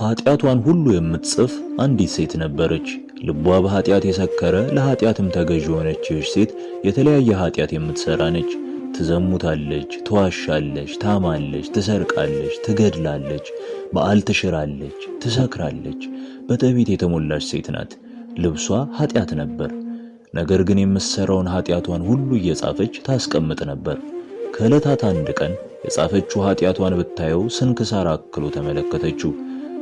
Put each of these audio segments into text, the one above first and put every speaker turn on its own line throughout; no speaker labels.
ኃጢአቷን ሁሉ የምትጽፍ አንዲት ሴት ነበረች። ልቧ በኃጢአት የሰከረ ለኃጢአትም ተገዥ የሆነች ሴት የተለያየ ኃጢአት የምትሰራ ነች። ትዘሙታለች፣ ትዋሻለች፣ ታማለች፣ ትሰርቃለች፣ ትገድላለች፣ በዓል ትሽራለች፣ ትሰክራለች። በትዕቢት የተሞላች ሴት ናት። ልብሷ ኃጢአት ነበር። ነገር ግን የምትሰራውን ኃጢአቷን ሁሉ እየጻፈች ታስቀምጥ ነበር። ከዕለታት አንድ ቀን የጻፈችው ኃጢአቷን ብታየው ስንክሳር አክሎ ተመለከተችው።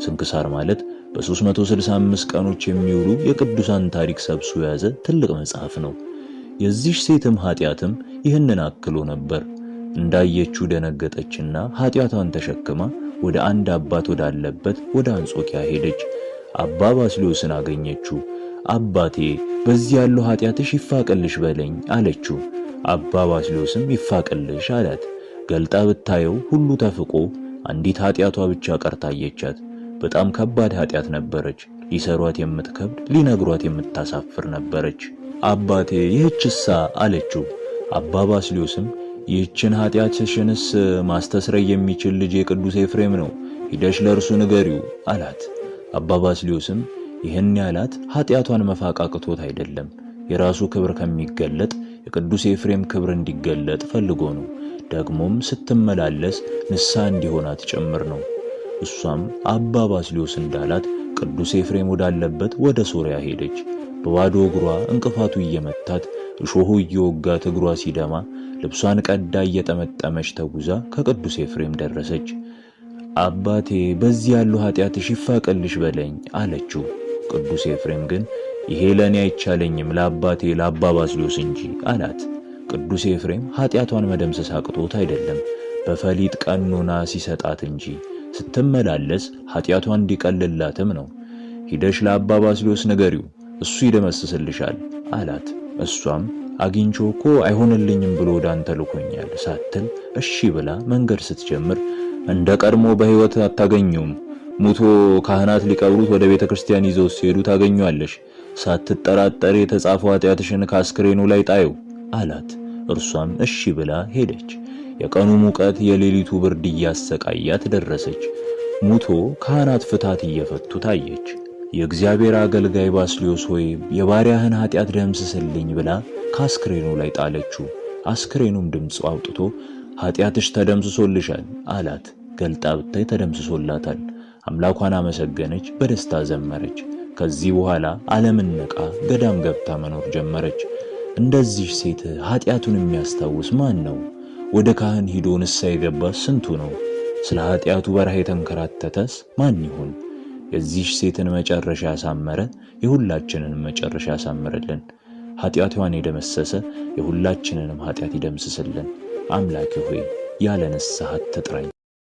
ስንክሳር ማለት በ365 ቀኖች የሚውሉ የቅዱሳን ታሪክ ሰብስቦ የያዘ ትልቅ መጽሐፍ ነው። የዚህ ሴትም ኃጢአትም ይህንን አክሎ ነበር። እንዳየችው ደነገጠችና ኃጢአቷን ተሸክማ ወደ አንድ አባት ወዳለበት ወደ አንጾኪያ ሄደች። አባ ባስልዮስን አገኘችው። አባቴ በዚህ ያለው ኃጢአትሽ ይፋቅልሽ በለኝ አለችው። አባ ባስልዮስም ይፋቅልሽ አላት። ገልጣ ብታየው ሁሉ ተፍቆ አንዲት ኃጢአቷ ብቻ ቀርታ አየቻት። በጣም ከባድ ኃጢአት ነበረች። ሊሰሯት የምትከብድ ሊነግሯት የምታሳፍር ነበረች። አባቴ ይህችሳ አለችው። አባ ባስልዮስም ይህችን ኃጢአትሽንስ ማስተስረይ የሚችል ልጅ የቅዱስ ኤፍሬም ነው፣ ሂደሽ ለእርሱ ንገሪው አላት። አባ ባስልዮስም ይህን ያላት ኃጢአቷን መፋቅ አቅቶት አይደለም፣ የራሱ ክብር ከሚገለጥ የቅዱስ ኤፍሬም ክብር እንዲገለጥ ፈልጎ ነው። ደግሞም ስትመላለስ ንስሐ እንዲሆናት ጭምር ነው። እሷም አባ ባስልዮስ እንዳላት ቅዱስ ኤፍሬም ወዳለበት ወደ ሶርያ ሄደች። በባዶ እግሯ እንቅፋቱ እየመታት እሾሁ እየወጋት እግሯ ሲደማ ልብሷን ቀዳ እየጠመጠመች ተጉዛ ከቅዱስ ኤፍሬም ደረሰች። አባቴ በዚህ ያለው ኃጢአትሽ ይፋቅልሽ በለኝ አለችው። ቅዱስ ኤፍሬም ግን ይሄ ለኔ አይቻለኝም ለአባቴ ለአባ ባስልዮስ እንጂ አላት። ቅዱስ ኤፍሬም ኃጢአቷን መደምሰስ አቅቶት አይደለም፣ በፈሊጥ ቀኖና ሲሰጣት እንጂ ስትመላለስ ኃጢአቷን እንዲቀልላትም ነው። ሂደሽ ለአባ ባስልዮስ ንገሪው፣ እሱ ይደመስስልሻል አላት። እሷም አግኝቼው እኮ አይሆንልኝም ብሎ ዳንተ ልኮኛል ሳትል እሺ ብላ መንገድ ስትጀምር እንደ ቀድሞ በሕይወት አታገኙም፣ ሙቶ ካህናት ሊቀብሩት ወደ ቤተክርስቲያን ይዘው ሲሄዱ ታገኙአለሽ። ሳትጠራጠሪ የተጻፈው ኃጢአትሽን ከአስክሬኑ ላይ ጣዩ አላት። እርሷም እሺ ብላ ሄደች። የቀኑ ሙቀት የሌሊቱ ብርድ እያሰቃያት ደረሰች። ሙቶ ካህናት ፍታት እየፈቱ ታየች። የእግዚአብሔር አገልጋይ ባስልዮስ ሆይ የባሪያህን ኃጢአት ደምስስልኝ ብላ ከአስክሬኑ ላይ ጣለችው። አስክሬኑም ድምፅ አውጥቶ ኃጢአትሽ ተደምስሶልሻል አላት። ገልጣ ብታይ ተደምስሶላታል። አምላኳን አመሰገነች፣ በደስታ ዘመረች። ከዚህ በኋላ ዓለምን ንቃ ገዳም ገብታ መኖር ጀመረች። እንደዚህ ሴት ኃጢአቱን የሚያስታውስ ማን ነው? ወደ ካህን ሂዶ ንስሐ የገባ ስንቱ ነው? ስለ ኃጢአቱ በረሃ የተንከራተተስ ማን ይሆን? የዚህ ሴትን መጨረሻ ያሳመረ የሁላችንንም መጨረሻ ያሳምርልን። ኃጢአቷን የደመሰሰ የሁላችንንም ኃጢአት ይደምስስልን። አምላኬ ሆይ ያለ ንስሐ አትጥራኝ።